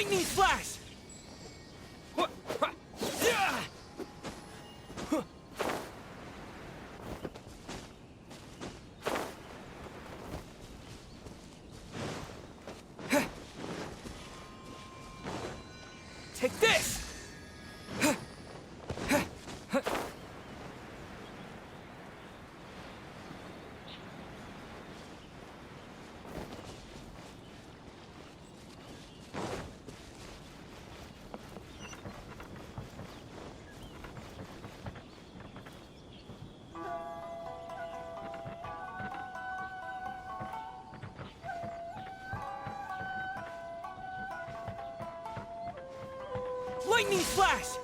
Lightning flash! Take this! Lightning flash!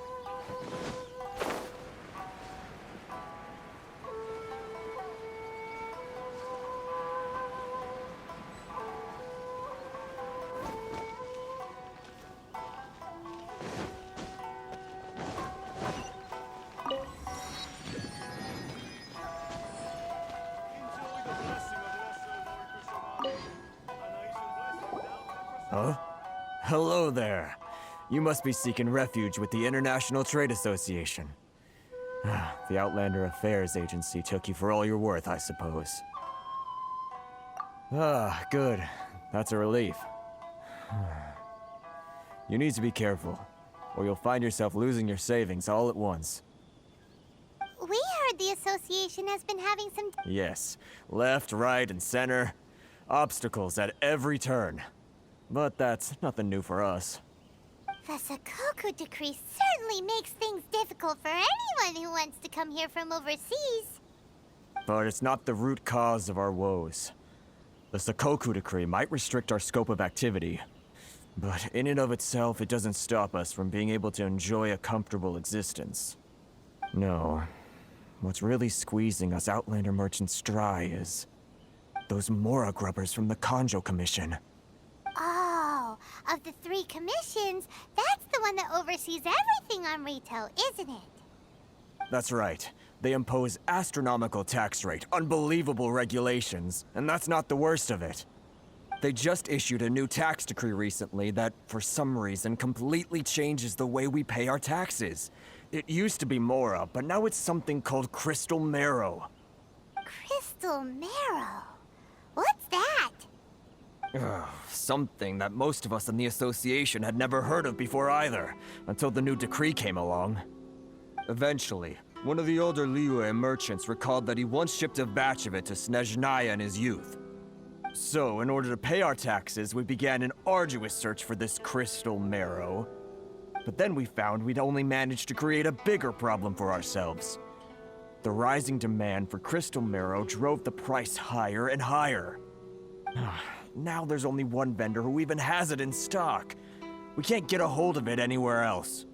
Huh? Hello there. You must be seeking refuge with the International Trade Association. The Outlander Affairs Agency took you for all you're worth, I suppose. Ah, good. That's a relief. You need to be careful, or you'll find yourself losing your savings all at once. We heard the association has been having some... Yes, left, right, and center. Obstacles at every turn. But that's nothing new for us. The Sakoku decree certainly makes things difficult for anyone who wants to come here from overseas. But it's not the root cause of our woes. The Sakoku decree might restrict our scope of activity, but in and of itself, it doesn't stop us from being able to enjoy a comfortable existence. No. What's really squeezing us Outlander merchants dry is those Mora grubbers from the Kanjo Commission. Oh, of the 3 commissions, that's the one that oversees everything on retail, isn't it? That's right. They impose astronomical tax rate, unbelievable regulations, and that's not the worst of it. They just issued a new tax decree recently that, for some reason, completely changes the way we pay our taxes. It used to be Mora, but now it's something called Crystal Marrow. Crystal Marrow? What's that? Something that most of us in the association had never heard of before either, until the new decree came along. Eventually, one of the older Liyue merchants recalled that he once shipped a batch of it to Snezhnaya in his youth. So, in order to pay our taxes, we began an arduous search for this crystal marrow. But then we found we'd only managed to create a bigger problem for ourselves. The rising demand for crystal marrow drove the price higher and higher. Now there's only one vendor who even has it in stock. We can't get a hold of it anywhere else.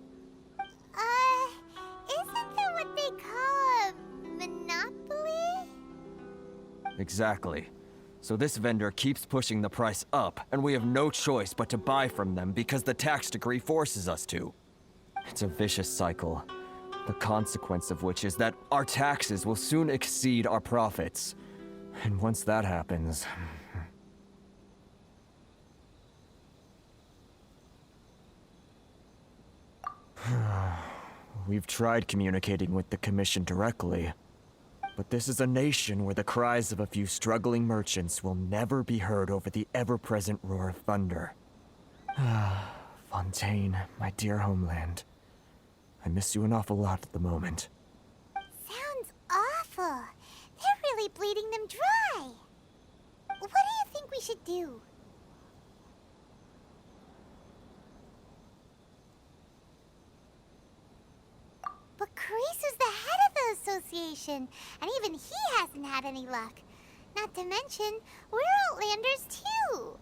Isn't that what they call a monopoly? Exactly. So this vendor keeps pushing the price up, and we have no choice but to buy from them because the tax decree forces us to. It's a vicious cycle, the consequence of which is that our taxes will soon exceed our profits. And once that happens... We've tried communicating with the Commission directly, but this is a nation where the cries of a few struggling merchants will never be heard over the ever-present roar of thunder. Fontaine, my dear homeland. I miss you an awful lot at the moment. Sounds awful. They're really bleeding them dry. What do you think we should do? But Karisu's the head of the association, and even he hasn't had any luck. Not to mention, we're Outlanders too.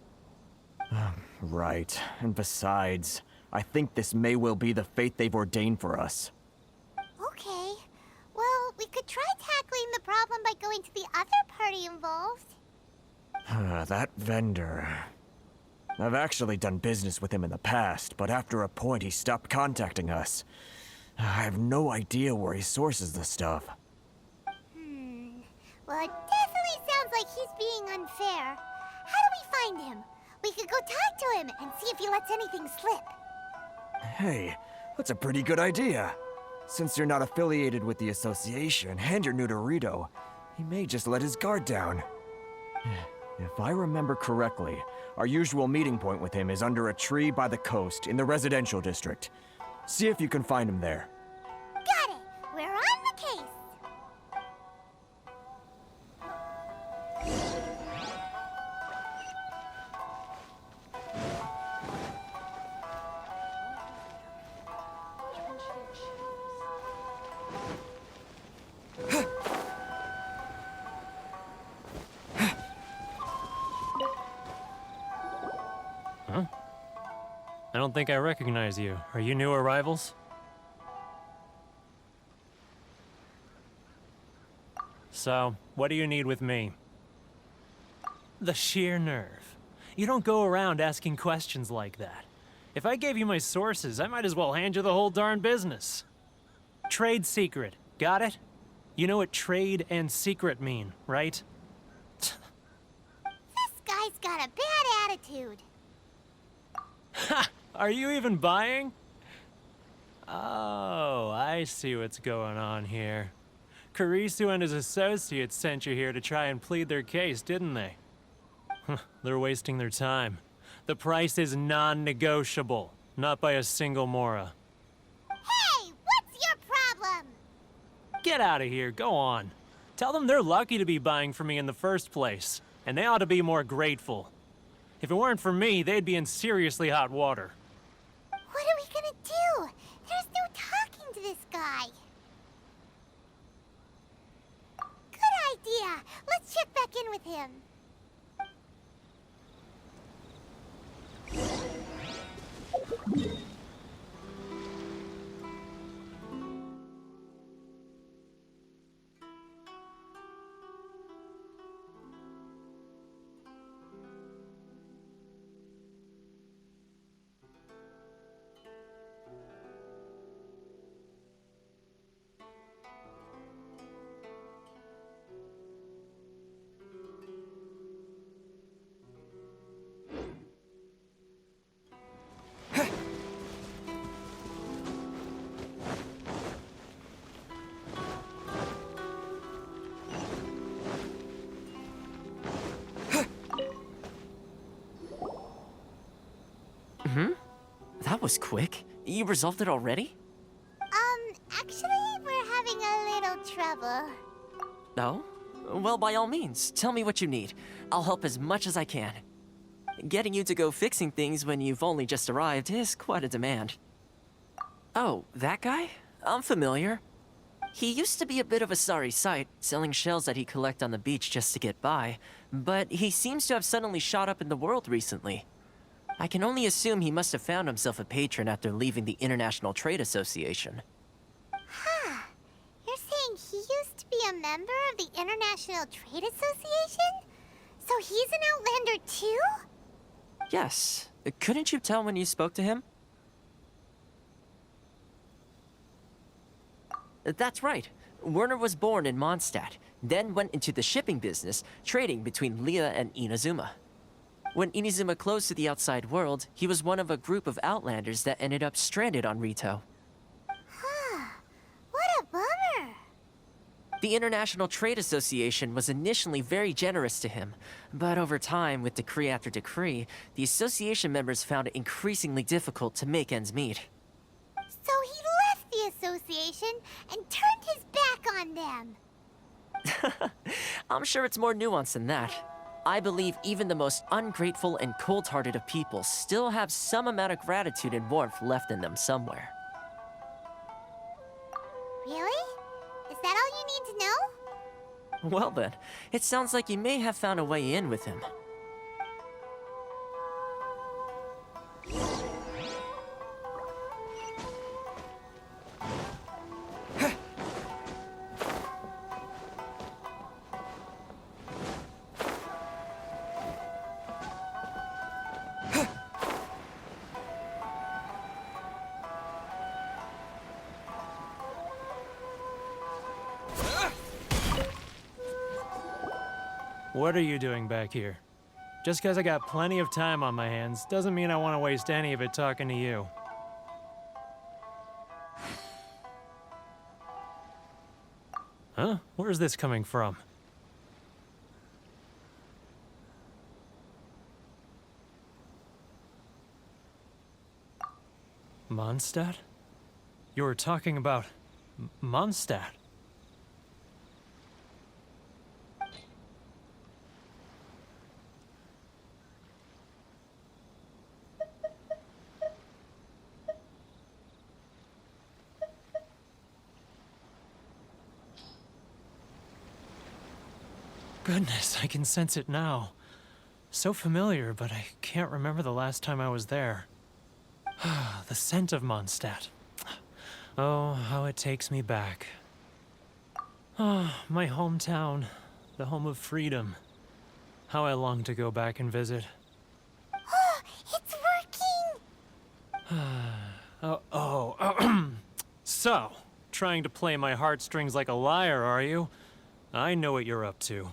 Right. And besides, I think this may well be the fate they've ordained for us. Okay. Well, we could try tackling the problem by going to the other party involved. That vendor... I've actually done business with him in the past, but after a point he stopped contacting us. I have no idea where he sources the stuff. Well, it definitely sounds like he's being unfair. How do we find him? We could go talk to him and see if he lets anything slip. Hey, that's a pretty good idea. Since you're not affiliated with the association and you're new to Rito, he may just let his guard down. If I remember correctly, our usual meeting point with him is under a tree by the coast in the residential district. See if you can find him there. Got it! We're on the case! I don't think I recognize you. Are you new arrivals? So, what do you need with me? The sheer nerve. You don't go around asking questions like that. If I gave you my sources, I might as well hand you the whole darn business. Trade secret. Got it? You know what trade and secret mean, right? This guy's got a bad attitude. Ha! Are you even buying? Oh, I see what's going on here. Kurisu and his associates sent you here to try and plead their case, didn't they? They're wasting their time. The price is non-negotiable, not by a single Mora. Hey, what's your problem? Get out of here, go on. Tell them they're lucky to be buying from me in the first place, and they ought to be more grateful. If it weren't for me, they'd be in seriously hot water. What are we gonna do? There's no talking to this guy. Good idea. Let's check back in with him. That was quick. You resolved it already? Actually, we're having a little trouble. No? Well, by all means, tell me what you need. I'll help as much as I can. Getting you to go fixing things when you've only just arrived is quite a demand. Oh, that guy? I'm familiar. He used to be a bit of a sorry sight, selling shells that he collect on the beach just to get by, but he seems to have suddenly shot up in the world recently. I can only assume he must have found himself a patron after leaving the International Trade Association. Huh. You're saying he used to be a member of the International Trade Association? So he's an Outlander too? Yes. Couldn't you tell when you spoke to him? That's right. Werner was born in Mondstadt, then went into the shipping business, trading between Leah and Inazuma. When Inazuma closed to the outside world, he was one of a group of Outlanders that ended up stranded on Rito. Huh. What a bummer. The International Trade Association was initially very generous to him, but over time, with decree after decree, the association members found it increasingly difficult to make ends meet. So he left the association and turned his back on them. I'm sure it's more nuanced than that. I believe even the most ungrateful and cold-hearted of people still have some amount of gratitude and warmth left in them somewhere. Really? Is that all you need to know? Well then, it sounds like you may have found a way in with him. What are you doing back here? Just because I got plenty of time on my hands doesn't mean I want to waste any of it talking to you. Huh? Where's this coming from? Mondstadt? You were talking about Mondstadt. Goodness, I can sense it now. So familiar, but I can't remember the last time I was there. The scent of Mondstadt. Oh, how it takes me back. Oh, my hometown, the home of freedom. How I long to go back and visit. Oh, it's working! So, trying to play my heartstrings like a liar, are you? I know what you're up to.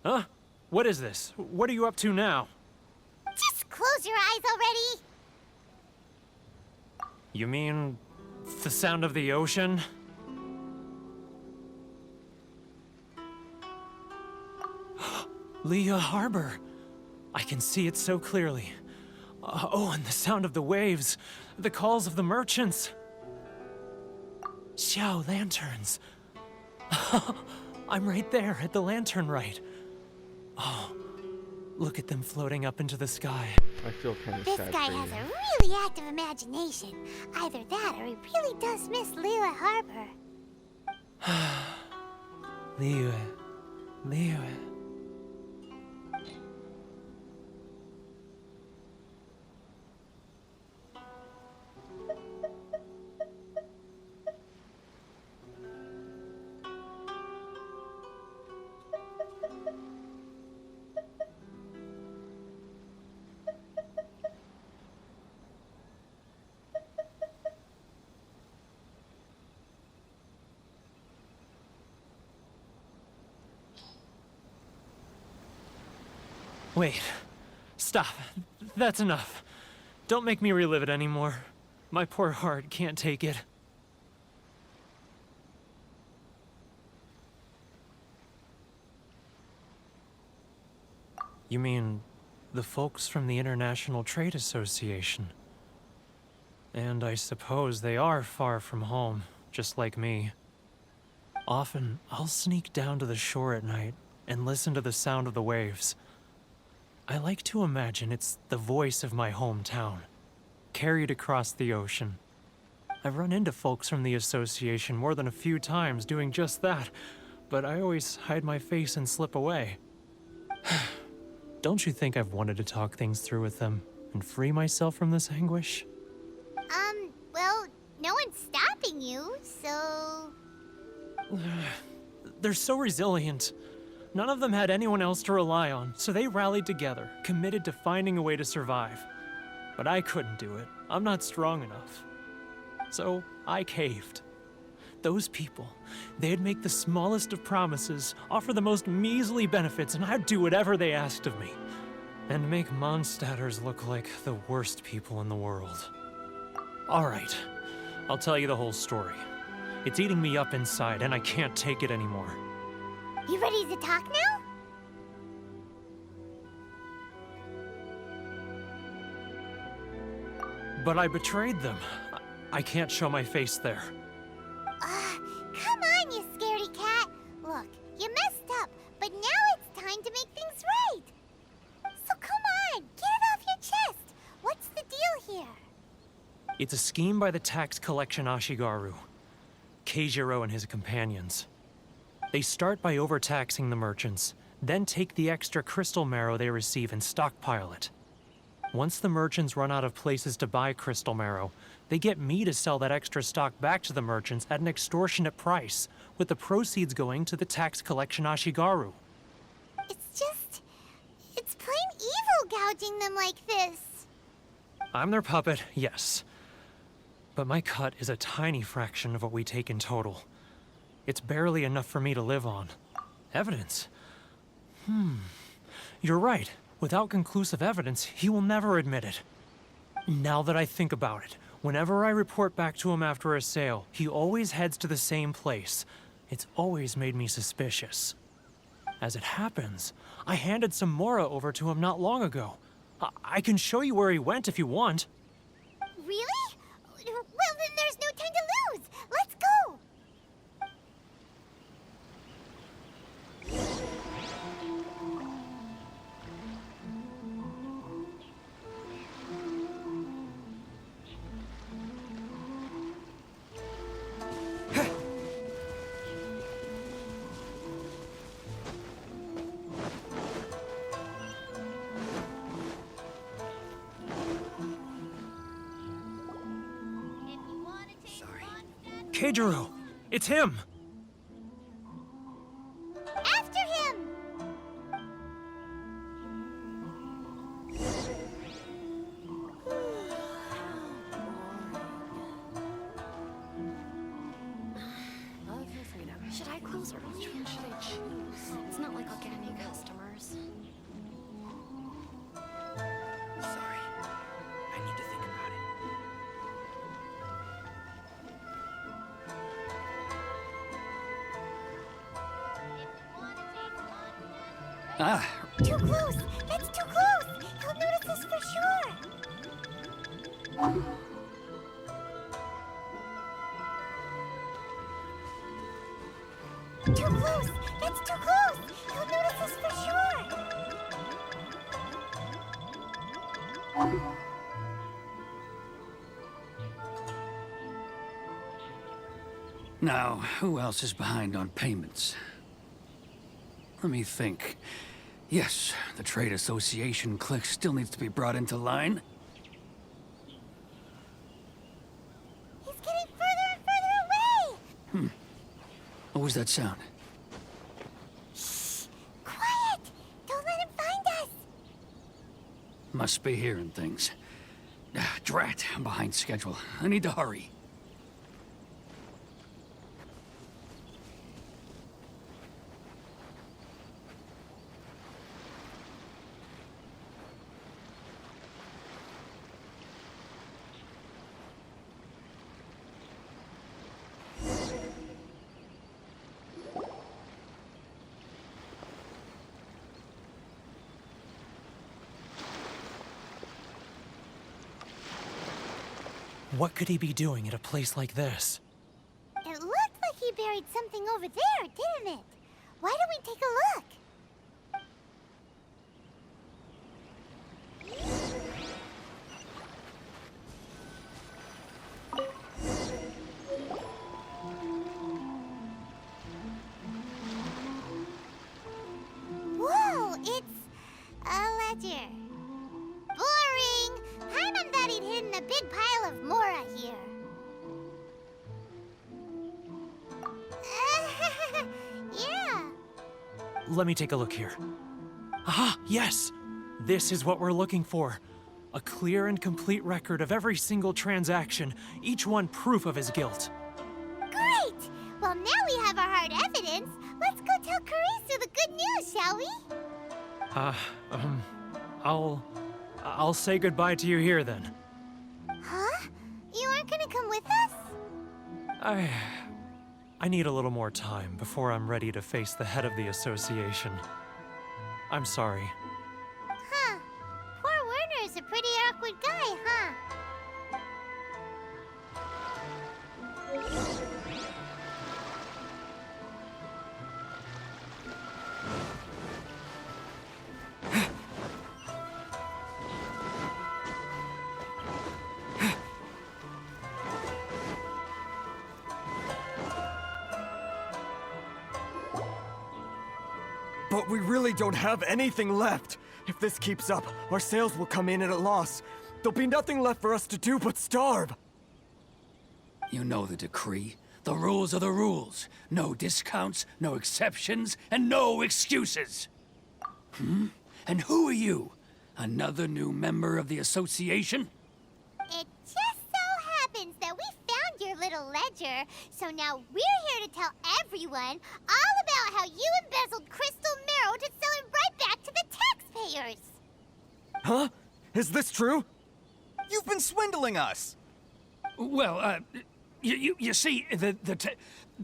Huh? What is this? What are you up to now? Just close your eyes already! You mean the sound of the ocean? Leah Harbor. I can see it so clearly. Oh, and the sound of the waves. The calls of the merchants. Xiao lanterns. I'm right there at the lantern right. Oh, look at them floating up into the sky. I feel kind of This sad guy for has you. a really active imagination. Either that or he really does miss Liyue Harbor. Liyue. Wait. Stop. That's enough. Don't make me relive it anymore. My poor heart can't take it. You mean the folks from the International Trade Association? And I suppose they are far from home, just like me. Often, I'll sneak down to the shore at night and listen to the sound of the waves. I like to imagine it's the voice of my hometown, carried across the ocean. I've run into folks from the association more than a few times doing just that, but I always hide my face and slip away. Don't you think I've wanted to talk things through with them and free myself from this anguish? Well, no one's stopping you, so... They're so resilient. None of them had anyone else to rely on, so they rallied together, committed to finding a way to survive. But I couldn't do it. I'm not strong enough. So I caved. Those people, they'd make the smallest of promises, offer the most measly benefits, and I'd do whatever they asked of me. And make Mondstadters look like the worst people in the world. All right, I'll tell you the whole story. It's eating me up inside, and I can't take it anymore. You ready to talk now? But I betrayed them. I can't show my face there. Come on, you scaredy cat. Look, you messed up, but now it's time to make things right. So come on, get it off your chest. What's the deal here? It's a scheme by the tax collection Ashigaru, Keijiro and his companions. They start by overtaxing the merchants, then take the extra crystal marrow they receive and stockpile it. Once the merchants run out of places to buy crystal marrow, they get me to sell that extra stock back to the merchants at an extortionate price, with the proceeds going to the tax collection Ashigaru. It's plain evil gouging them like this. I'm their puppet, yes. But my cut is a tiny fraction of what we take in total. It's barely enough for me to live on. Evidence? You're right. Without conclusive evidence, he will never admit it. Now that I think about it, whenever I report back to him after a sale, he always heads to the same place. It's always made me suspicious. As it happens, I handed some Mora over to him not long ago. I can show you where he went if you want. Really? Well, then there's no time to lose. Let's go. Keijiro, it's him! After him! Love your freedom. Should I close or which one should I choose? It's not like I'll get any customers. Sorry. I need to think about it. Ah, Too close! That's too close! He'll notice us for sure! Too close! That's too close! He'll notice us for sure! now, who else is behind on payments? Let me think. Yes, the Trade Association clique still needs to be brought into line. He's getting further and further away! What was that sound? Quiet! Don't let him find us! Must be hearing things. Drat, I'm behind schedule. I need to hurry. What could he be doing at a place like this? It looked like he buried something over there, didn't it? Why don't we take a look? Whoa, it's a ledger. Boring! Paimon thought he'd hidden a big pile of Mora here. Yeah. Let me take a look here. Ah, yes! This is what we're looking for. A clear and complete record of every single transaction, each one proof of his guilt. Great! Well, now we have our hard evidence. Let's go tell Karisu the good news, shall we? I'll say goodbye to you here then. Huh? You aren't gonna come with us? I need a little more time before I'm ready to face the head of the association. I'm sorry. Huh. Poor Werner's a pretty awkward guy, huh? But we really don't have anything left. If this keeps up, our sales will come in at a loss. There'll be nothing left for us to do but starve. You know the decree. The rules are the rules. No discounts, no exceptions, and no excuses. And who are you? Another new member of the association? It just so happens that we found your little ledger, so now we're here to tell everyone all about how you embezzled crystal marrow to sell it right back to the naysayers. Huh? Is this true? You've been swindling us! Well, you see, the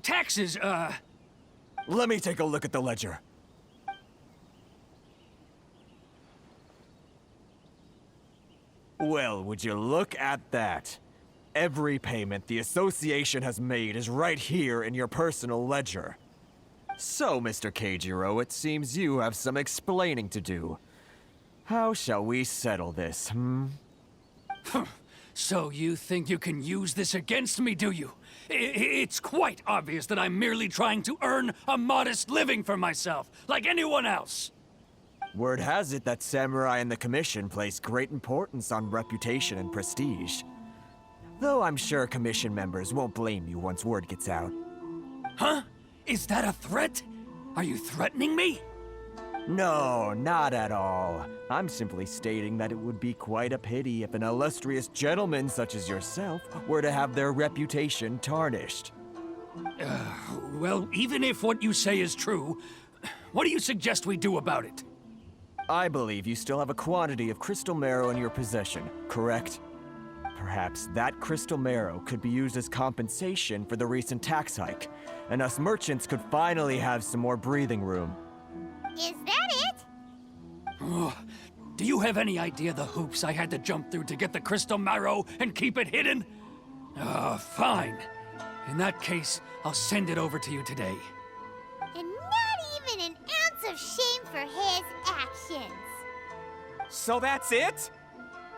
taxes, Let me take a look at the ledger. Well, would you look at that? Every payment the association has made is right here in your personal ledger. So, Mr. Keijiro, it seems you have some explaining to do. How shall we settle this, hmm? So you think you can use this against me, do you? It's quite obvious that I'm merely trying to earn a modest living for myself, like anyone else. Word has it that Samurai and the Commission place great importance on reputation and prestige. Though I'm sure Commission members won't blame you once word gets out. Huh? Is that a threat? Are you threatening me? No, not at all. I'm simply stating that it would be quite a pity if an illustrious gentleman such as yourself were to have their reputation tarnished. Well, even if what you say is true, what do you suggest we do about it? I believe you still have a quantity of crystal marrow in your possession, correct? Perhaps that crystal marrow could be used as compensation for the recent tax hike, and us merchants could finally have some more breathing room. Is that it? Oh, do you have any idea the hoops I had to jump through to get the crystal marrow and keep it hidden? Fine. In that case, I'll send it over to you today. And not even an ounce of shame for his actions. So that's it?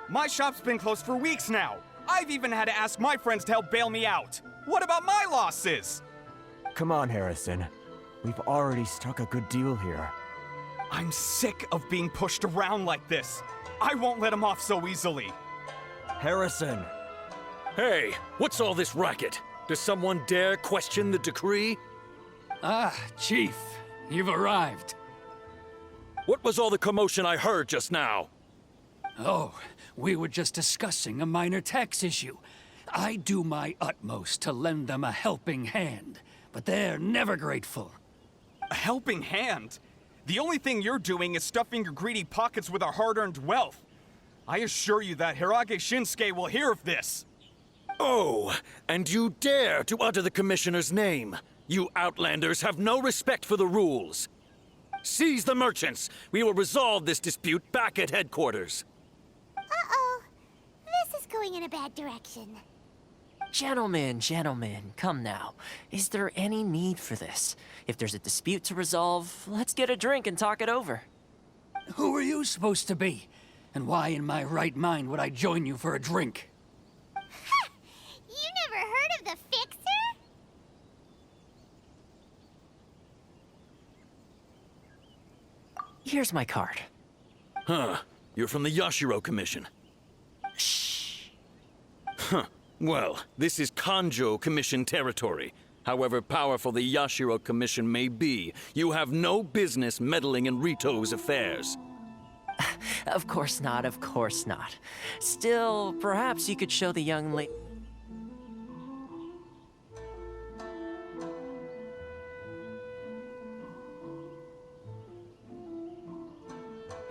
My shop's been closed for weeks now. I've even had to ask my friends to help bail me out. What about my losses? Come on, Harrison. We've already struck a good deal here. I'm sick of being pushed around like this. I won't let him off so easily. Harrison! Hey, what's all this racket? Does someone dare question the decree? Ah, Chief, you've arrived. What was all the commotion I heard just now? Oh, we were just discussing a minor tax issue. I do my utmost to lend them a helping hand, but they're never grateful. A helping hand? The only thing you're doing is stuffing your greedy pockets with our hard-earned wealth. I assure you that Hirage Shinsuke will hear of this. Oh, and you dare to utter the Commissioner's name. You outlanders have no respect for the rules. Seize the merchants. We will resolve this dispute back at headquarters. Uh-oh. This is going in a bad direction. Gentlemen, come now. Is there any need for this? If there's a dispute to resolve, let's get a drink and talk it over. Who are you supposed to be? And why in my right mind would I join you for a drink? You never heard of the Fixer? Here's my card. Huh. You're from the Yashiro Commission. Shh. Huh. Well, this is Kanjo Commission territory. However powerful the Yashiro Commission may be, you have no business meddling in Rito's affairs. Of course not, of course not. Still, perhaps you could show the young lady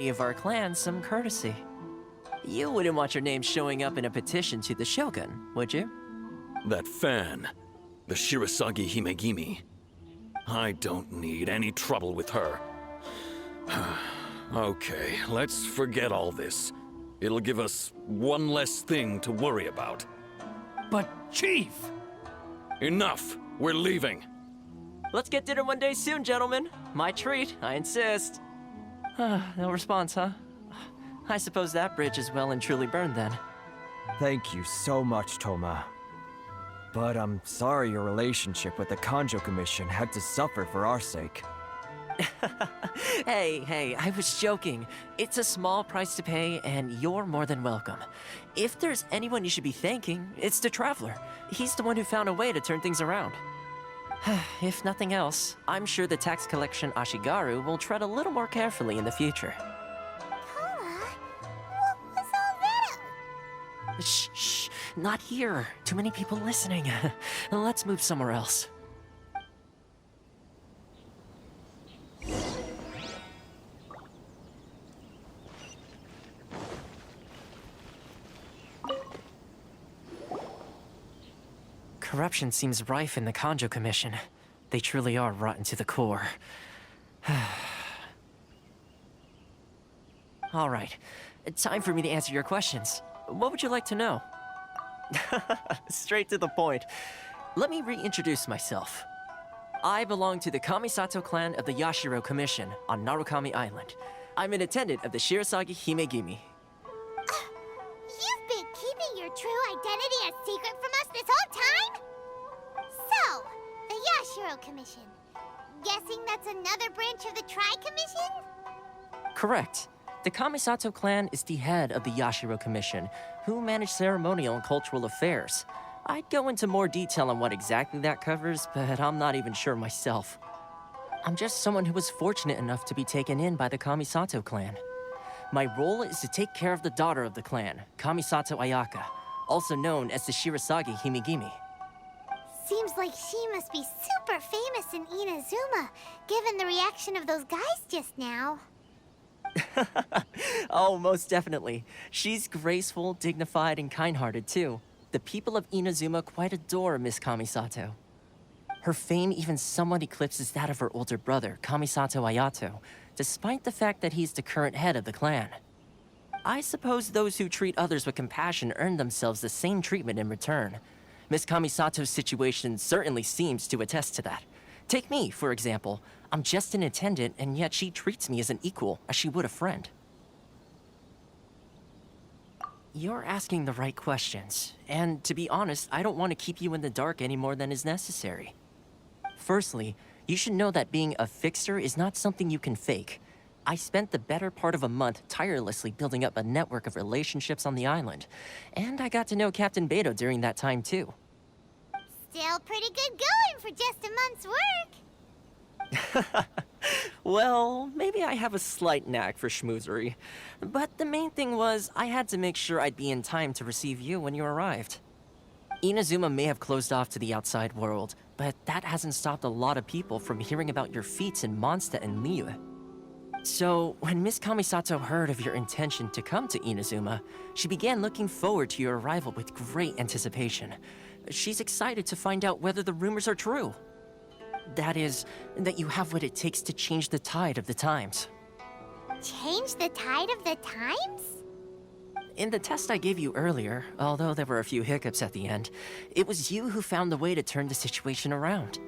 of our clan some courtesy. You wouldn't want your name showing up in a petition to the Shogun, would you? That fan, the Shirasagi Himegimi. I don't need any trouble with her. Okay, let's forget all this. It'll give us one less thing to worry about. But, Chief! Enough! We're leaving. Let's get dinner one day soon, gentlemen. My treat, I insist. No response, huh? I suppose that bridge is well and truly burned then. Thank you so much, Toma. But I'm sorry your relationship with the Kanjo Commission had to suffer for our sake. Hey, I was joking. It's a small price to pay, and you're more than welcome. If there's anyone you should be thanking, it's the Traveler. He's the one who found a way to turn things around. If nothing else, I'm sure the tax collection Ashigaru will tread a little more carefully in the future. Toma, what was all that? Shh, not here. Too many people listening. Let's move somewhere else. Corruption seems rife in the Kanjo Commission. They truly are rotten to the core. All right, time for me to answer your questions. What would you like to know? Straight to the point. Let me reintroduce myself. I belong to the Kamisato clan of the Yashiro Commission on Narukami Island. I'm an attendant of the Shirasagi Himegimi. You've been keeping your true identity a secret from us this whole time? So, the Yashiro Commission. Guessing that's another branch of the Tri-Commission? Correct. The Kamisato clan is the head of the Yashiro Commission, who manage ceremonial and cultural affairs. I'd go into more detail on what exactly that covers, but I'm not even sure myself. I'm just someone who was fortunate enough to be taken in by the Kamisato clan. My role is to take care of the daughter of the clan, Kamisato Ayaka, also known as the Shirasagi Himegimi. Seems like she must be super famous in Inazuma, given the reaction of those guys just now. Oh, most definitely. She's graceful, dignified, and kind-hearted, too. The people of Inazuma quite adore Miss Kamisato. Her fame even somewhat eclipses that of her older brother, Kamisato Ayato, despite the fact that he's the current head of the clan. I suppose those who treat others with compassion earn themselves the same treatment in return. Miss Kamisato's situation certainly seems to attest to that. Take me, for example. I'm just an attendant, and yet she treats me as an equal, as she would a friend. You're asking the right questions, and to be honest, I don't want to keep you in the dark any more than is necessary. Firstly, you should know that being a fixer is not something you can fake. I spent the better part of a month tirelessly building up a network of relationships on the island, and I got to know Captain Beto during that time too. Still pretty good going for just a month's work. Well, maybe I have a slight knack for schmoozery. But the main thing was, I had to make sure I'd be in time to receive you when you arrived. Inazuma may have closed off to the outside world, but that hasn't stopped a lot of people from hearing about your feats in Mondstadt and Liyue. So, when Miss Kamisato heard of your intention to come to Inazuma, she began looking forward to your arrival with great anticipation. She's excited to find out whether the rumors are true. That is, that you have what it takes to change the tide of the times. Change the tide of the times? In the test I gave you earlier, although there were a few hiccups at the end, it was you who found the way to turn the situation around.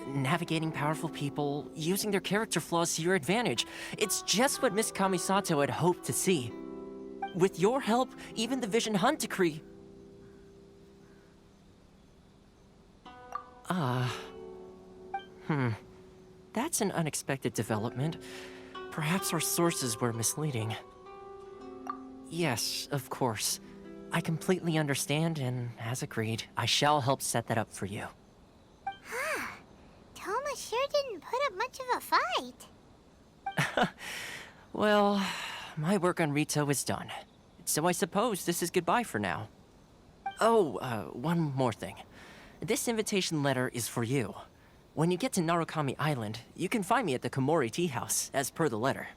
Navigating powerful people, using their character flaws to your advantage. It's just what Miss Kamisato had hoped to see. With your help, even the Vision Hunt decree... That's an unexpected development. Perhaps our sources were misleading. Yes, of course. I completely understand, and as agreed, I shall help set that up for you. Toma sure didn't put up much of a fight. Well, my work on Rito is done. So I suppose this is goodbye for now. Oh, one more thing. This invitation letter is for you. When you get to Narukami Island, you can find me at the Komori Tea House, as per the letter.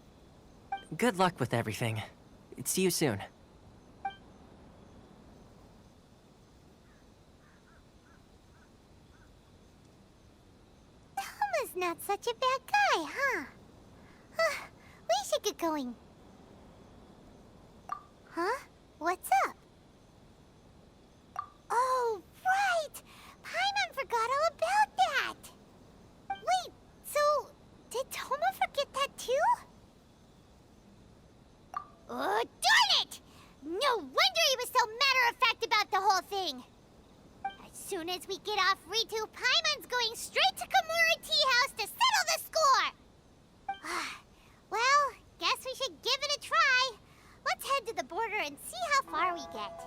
Good luck with everything. See you soon. Toma's not such a bad guy, huh? We should get going. Huh? What's up? Oh, right! Paimon forgot all about that! Wait, so did Toma forget that too? Oh, darn it! No wonder he was so matter-of-fact about the whole thing! As soon as we get off Ritu, Paimon's going straight to Komori Tea House to settle the score! Well, guess we should give it a try. Let's head to the border and see how far we get.